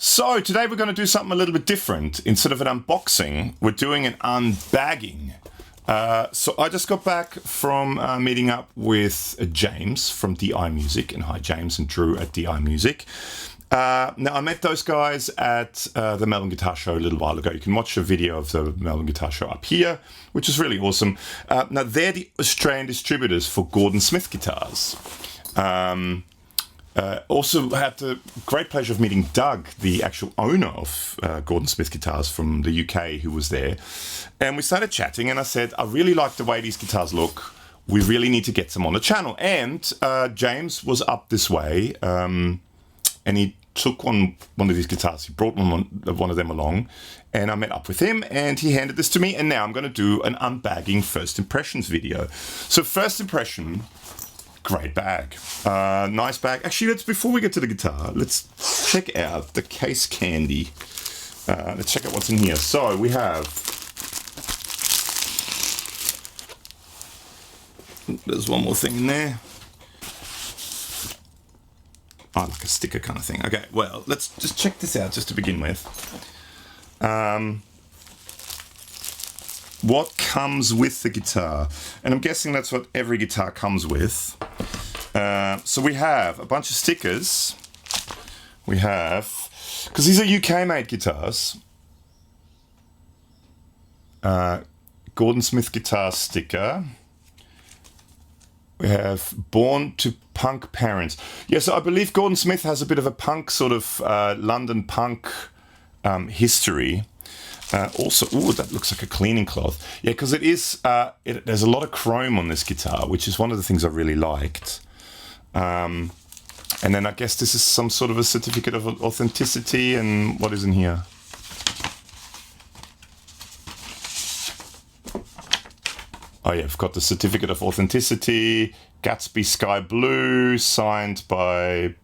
So today we're going to do something a little bit different. Instead of an unboxing, we're doing an unbagging. So I just got back from meeting up with James from DI Music, and hi James and Drew at DI Music. Now I met those guys at the Melbourne Guitar Show a little while ago. You can watch a video of the Melbourne Guitar Show up here, which is really awesome. Now they're the Australian distributors for Gordon Smith guitars. Also had the great pleasure of meeting Doug, the actual owner of Gordon Smith Guitars from the UK, who was there. And we started chatting, and I said, I really like the way these guitars look. We really need to get some on the channel. And James was up this way, and he took one of these guitars. He brought one of them along, and I met up with him, and he handed this to me. And now I'm going to do an unbagging first impressions video. So first impression... Great bag. Nice bag. Actually, before we get to the guitar, let's check out the case candy. Let's check out what's in here. So we have... There's one more thing in there. Oh, like a sticker kind of thing. Okay, well, let's just check this out just to begin with. What comes with the guitar? And I'm guessing that's what every guitar comes with. So we have a bunch of stickers. We have, because these are UK-made guitars, Gordon Smith guitar sticker. We have Born to Punk Parents. Yeah, so I believe Gordon Smith has a bit of a punk, sort of London punk history. Also, ooh, that looks like a cleaning cloth. Yeah, because it is, there's a lot of chrome on this guitar, which is one of the things I really liked. And then I guess this is some sort of a certificate of authenticity, and what is in here? Oh yeah, I've got the certificate of authenticity, Gatsby Sky Blue, signed by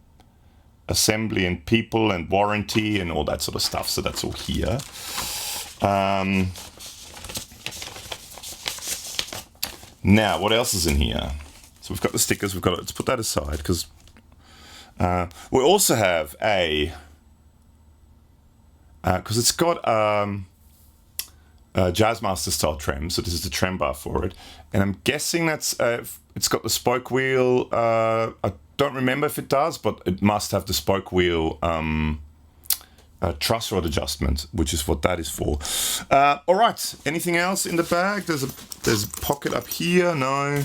Assembly and People and Warranty and all that sort of stuff. So that's all here. Now, what else is in here? So we've got the stickers. Let's put that aside because we also have because it's got a Jazzmaster style trem. So this is the trem bar for it, and I'm guessing that's it's got the spoke wheel. I don't remember if it does, but it must have the spoke wheel. Truss rod adjustment, which is what that is for. All right. Anything else in the bag? There's a pocket up here. No.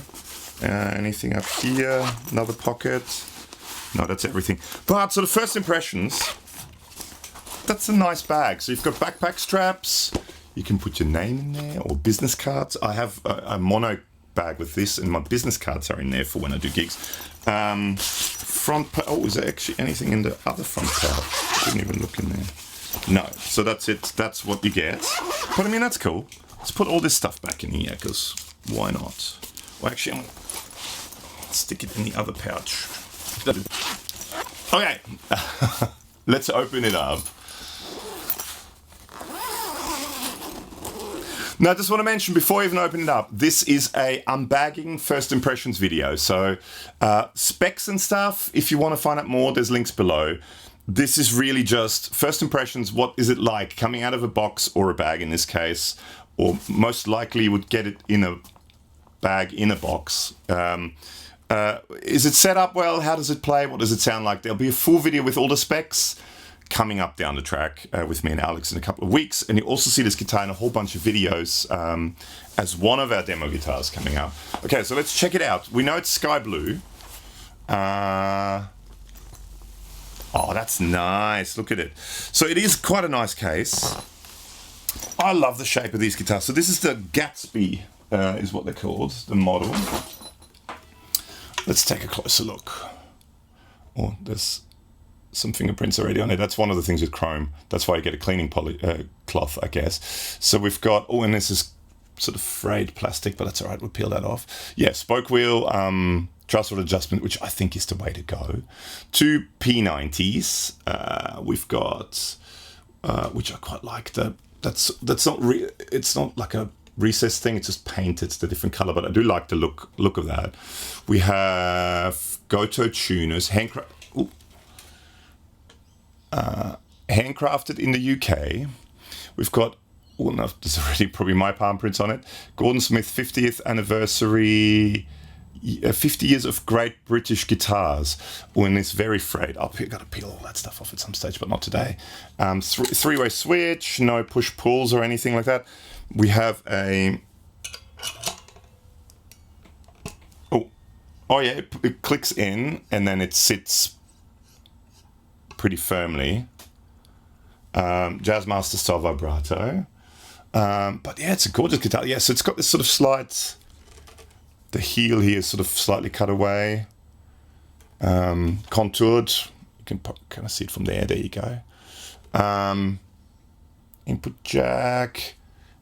Anything up here? Another pocket. No, that's everything. But so the first impressions. That's a nice bag. So you've got backpack straps. You can put your name in there or business cards. I have a mono bag with this, and my business cards are in there for when I do gigs. Front part. Oh, is there actually anything in the other front part? Didn't even look in there. No. So that's it. That's what you get. But I mean, that's cool. Let's put all this stuff back in here, because why not? Well, actually, I'm going to stick it in the other pouch. Okay. Let's open it up. Now, I just want to mention, before I even open it up, this is a unbagging first impressions video. So specs and stuff, if you want to find out more, there's links below. This is really just first impressions. What is it like coming out of a box or a bag in this case? Or most likely you would get it in a bag in a box. Is it set up well? How does it play? What does it sound like? There'll be a full video with all the specs coming up down the track with me and Alex in a couple of weeks. And you also see this guitar in a whole bunch of videos as one of our demo guitars coming up. Okay, so let's check it out. We know it's sky blue. Oh, that's nice. Look at it. So it is quite a nice case. I love the shape of these guitars. So this is the Gatsby, is what they're called, the model. Let's take a closer look. Oh, there's some fingerprints already on it. That's one of the things with chrome. That's why you get a cleaning cloth, I guess. So we've got, oh, and this is sort of frayed plastic, but that's all right. We'll peel that off. Yeah, spoke wheel, truss rod adjustment, which I think is the way to go. Two P90s. We've got, which I quite like. That's not it's not like a recessed thing. It's just painted. It's the different color, but I do like the look of that. We hand handcrafted in the UK. We've got, well, no, there's already probably my palm prints on it. Gordon Smith 50th anniversary, 50 years of great British guitars. When it's very frayed. I've got to peel all that stuff off at some stage, but not today. Three-way switch, no push-pulls or anything like that. We have a... Oh yeah, it clicks in and then it sits pretty firmly. Jazzmaster style vibrato. But yeah, it's a gorgeous guitar. Yeah, so it's got this sort of slight... The heel here is sort of slightly cut away. Contoured. You can kind of see it from there. There you go. Input jack.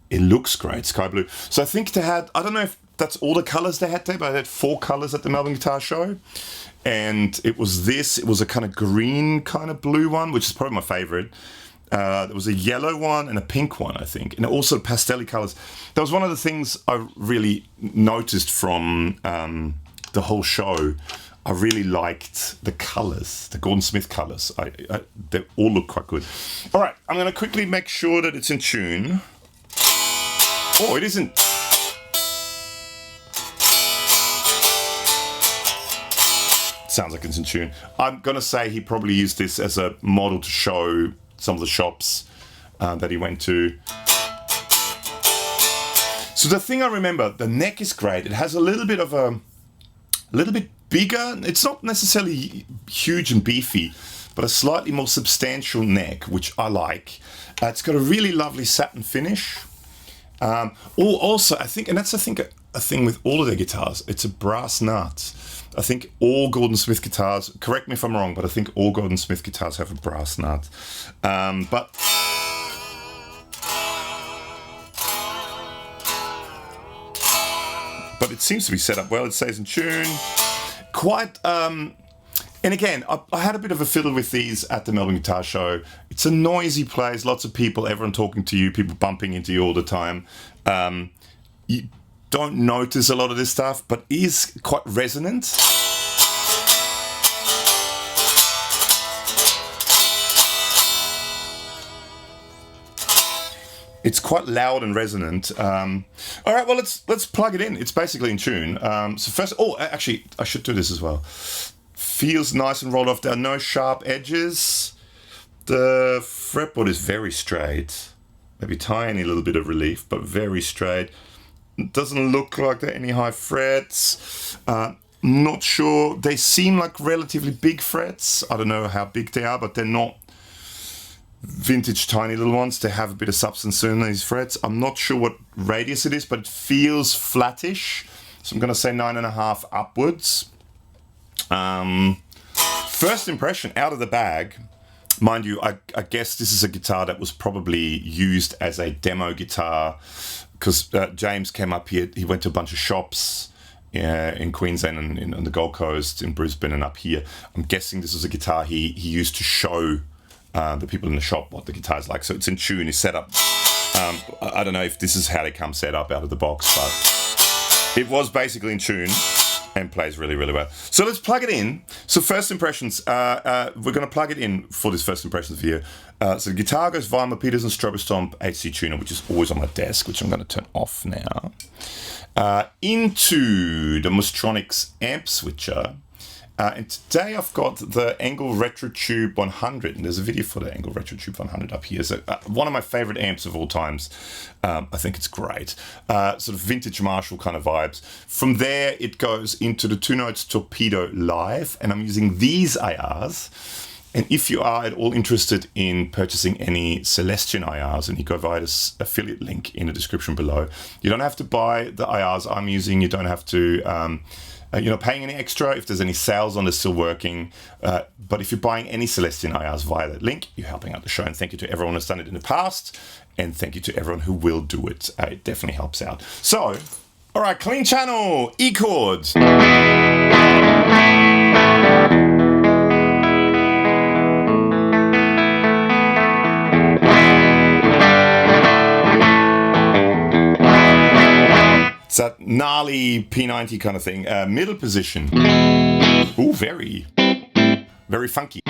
It looks great, sky blue. So I think they had, I don't know if that's all the colors they had there, but they had 4 colors at the Melbourne Guitar Show. And it was it was a kind of green kind of blue one, which is probably my favorite. There was a yellow one and a pink one, I think, and also pastel colors. That was one of the things I really noticed from the whole show. I really liked the colors, the Gordon Smith colors. They all look quite good. All right, I'm going to quickly make sure that it's in tune. Oh, it isn't. Sounds like it's in tune. I'm going to say he probably used this as a model to show some of the shops that he went to. So the thing I remember, the neck is great. It has a little bit bigger. It's not necessarily huge and beefy, but a slightly more substantial neck, which I like. It's got a really lovely satin finish. Also, I think, and that's a thing with all of their guitars, it's a brass nut. I think all Gordon Smith guitars, correct me if I'm wrong, but I think all Gordon Smith guitars have a brass nut. But it seems to be set up well. It stays in tune. Quite, and again, I had a bit of a fiddle with these at the Melbourne Guitar Show. It's a noisy place, lots of people, everyone talking to you, people bumping into you all the time. You don't notice a lot of this stuff, but it is quite resonant. It's quite loud and resonant. All right, well, let's plug it in. It's basically in tune. So first, actually, I should do this as well. Feels nice and rolled off. There are no sharp edges. The fretboard is very straight. Maybe tiny little bit of relief, but very straight. It doesn't look like there are any high frets. Not sure. They seem like relatively big frets. I don't know how big they are, but they're not vintage tiny little ones. They have a bit of substance in these frets. I'm not sure what radius it is, but it feels flattish. So I'm going to say 9.5 upwards. First impression out of the bag. Mind you, I guess this is a guitar that was probably used as a demo guitar, because James came up here. He went to a bunch of shops in Queensland and on the Gold Coast, in Brisbane and up here. I'm guessing this was a guitar he used to show the people in the shop what the guitar's like. So it's in tune, it's set up. I don't know if this is how they come set up out of the box, but it was basically in tune and plays really, really well. So let's plug it in. So first impressions, we're going to plug it in for this first impressions video. So the guitar goes via my Peterson Strobostomp HC tuner, which is always on my desk, which I'm going to turn off now, into the Mozztronics Amp Switcher. And today I've got the Engel Retro Tube 100, and there's a video for the Engel Retro Tube 100 up here. So one of my favorite amps of all times. I think it's great. Sort of vintage Marshall kind of vibes. From there, it goes into the 2 Notes Torpedo Live, and I'm using these IRs. And if you are at all interested in purchasing any Celestion IRs, and you go via this affiliate link in the description below, you don't have to buy the IRs I'm using. You don't have to... you're not paying any extra. If there's any sales on, they're still working. But if you're buying any Celestion IRs via that link, you're helping out the show. And thank you to everyone who's done it in the past. And thank you to everyone who will do it. It definitely helps out. So, all right, clean channel, E chords. It's that gnarly P90 kind of thing. Middle position. Ooh, very funky.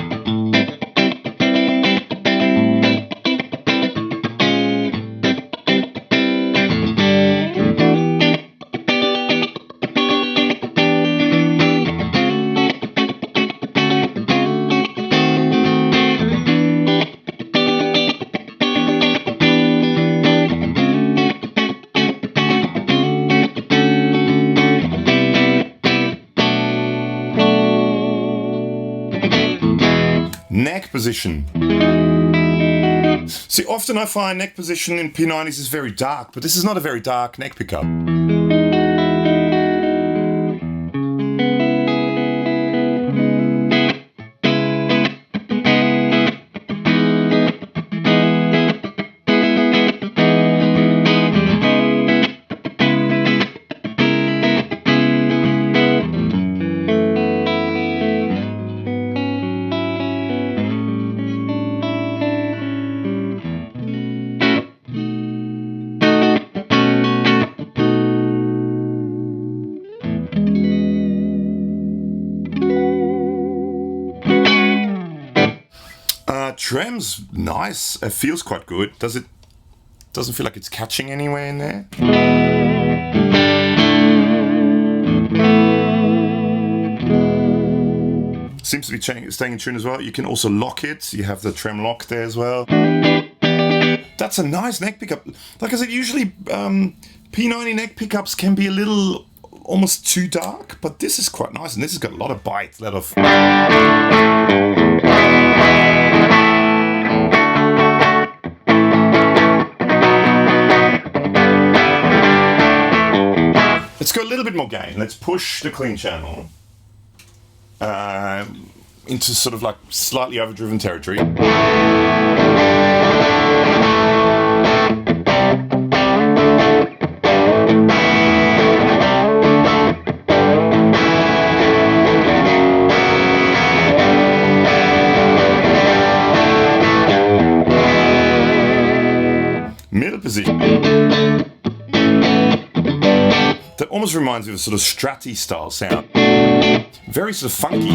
Neck position. See, often I find neck position in P90s is very dark, but this is not a very dark neck pickup. Trem's nice. It feels quite good. Doesn't feel like it's catching anywhere in there. Seems to be staying in tune as well. You can also lock it. You have the trem lock there as well. That's a nice neck pickup. Like I said, usually P90 neck pickups can be a little almost too dark, but this is quite nice, and this has got a lot of bite, a lot of. Let's go a little bit more gain. Let's push the clean channel into sort of like slightly overdriven territory. Middle position. That almost reminds me of a sort of Stratty style sound. Very sort of funky.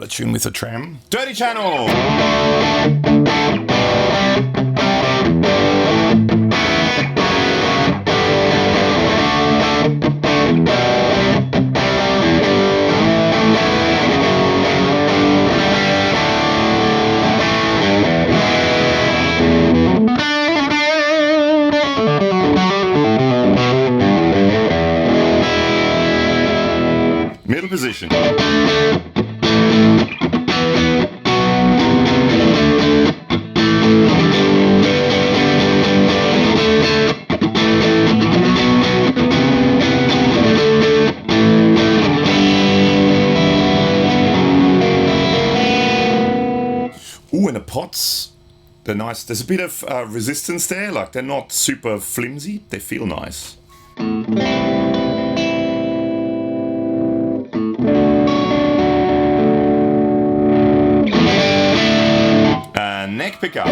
Tune with a trem. Dirty channel! Middle position. Ooh, and the pots, they're nice. There's a bit of resistance there, like they're not super flimsy, they feel nice. Neck pickup.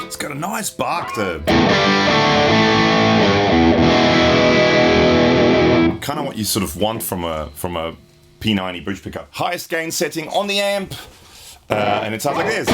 It's got a nice bark there. Kind of what you sort of want from a P90 bridge pickup. Highest gain setting on the amp, and it sounds like this.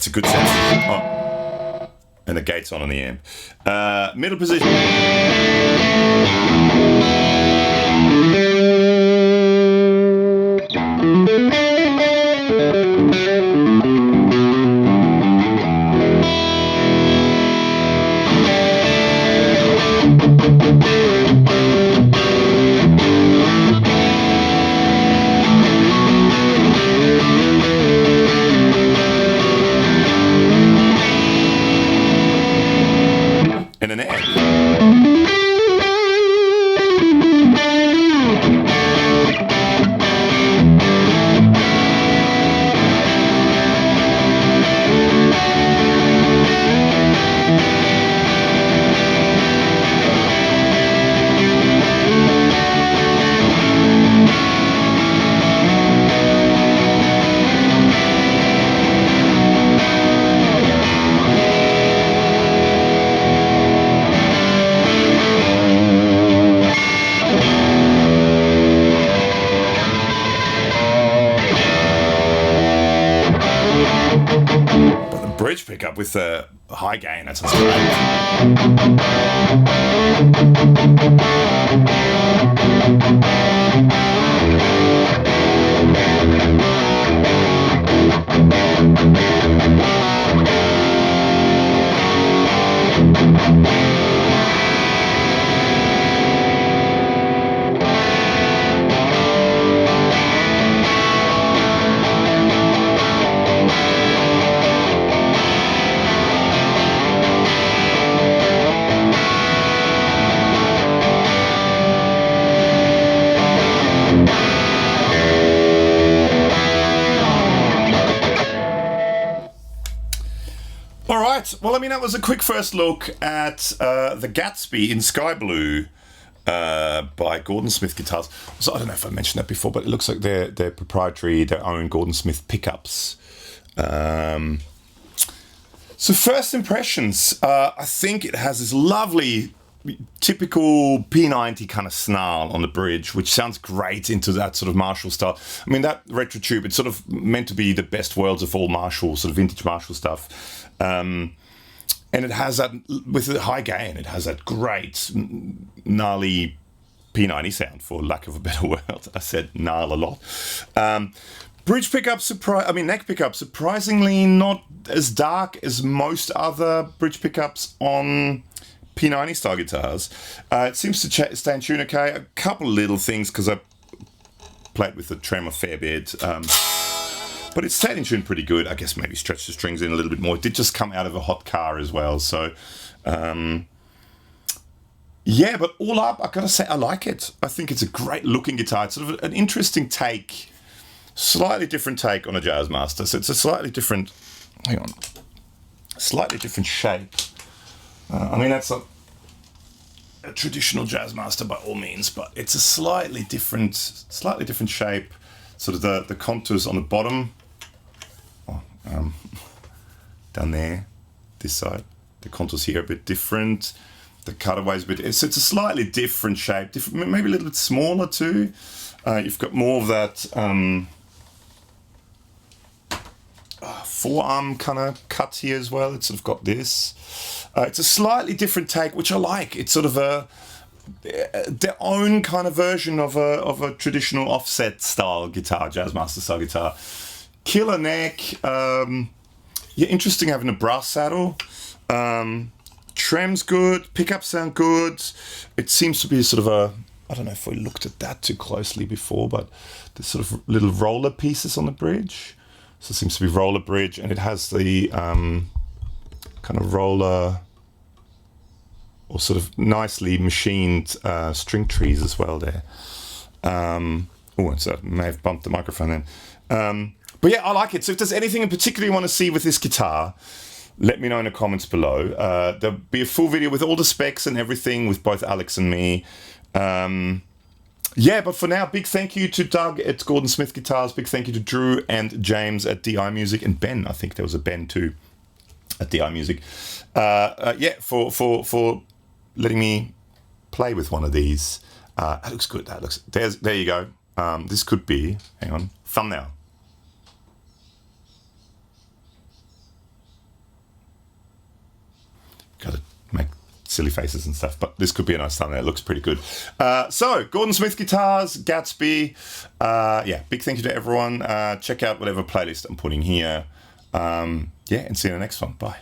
That's a good sound. Oh. And the gate's on the amp. Middle position. And an amp. Bridge pickup with the high gain, that sounds Well, I mean, that was a quick first look at the Gatsby in Sky Blue by Gordon Smith Guitars. So I don't know if I mentioned that before, but it looks like they're proprietary, their own Gordon Smith pickups. So first impressions, I think it has this lovely, typical P90 kind of snarl on the bridge, which sounds great into that sort of Marshall style. I mean, that retro tube, it's sort of meant to be the best worlds of all Marshall, sort of vintage Marshall stuff. And it has that, with the high gain, it has that great, gnarly P90 sound, for lack of a better word. I said gnarl a lot. Bridge pickup, neck pickup, surprisingly not as dark as most other bridge pickups on P90 style guitars. It seems to stay in tune okay. A couple of little things, because I played with the trem a fair bit. But it's stayed in tune pretty good. I guess maybe stretch the strings in a little bit more. It did just come out of a hot car as well. So, yeah, but all up, I gotta say, I like it. I think it's a great looking guitar. It's sort of an interesting take, slightly different take on a Jazzmaster. So it's a slightly different, slightly different shape. I mean, that's a traditional Jazzmaster by all means, but it's a slightly different shape. Sort of the contours on the bottom, down there, this side, the contours here are a bit different. The cutaway's a bit, so it's a slightly different shape, maybe a little bit smaller too. You've got more of that forearm kind of cut here as well. It's sort of got this. It's a slightly different take, which I like. It's sort of their own kind of version of a traditional offset style guitar, Jazzmaster style guitar. Killer neck. Yeah, interesting having a brass saddle. Trem's good. Pickups sound good. It seems to be sort of a, I don't know if we looked at that too closely before, but there's sort of little roller pieces on the bridge. So it seems to be roller bridge, and it has the kind of roller or sort of nicely machined string trees as well there. Oh, so I may have bumped the microphone then. But yeah, I like it. So if there's anything in particular you want to see with this guitar, let me know in the comments below. There'll be a full video with all the specs and everything with both Alex and me. Yeah, but for now, big thank you to Doug at Gordon Smith Guitars. Big thank you to Drew and James at DI Music, and Ben. I think there was a Ben too at DI Music. Yeah, for letting me play with one of these. That looks good. That looks. There you go. This could be. Hang on. Thumbnail. silly faces and stuff. But this could be a nice thumbnail. It looks pretty good. So Gordon Smith guitars, Gatsby. Yeah, big thank you to everyone. Check out whatever playlist I'm putting here. Yeah, and see you in the next one. Bye.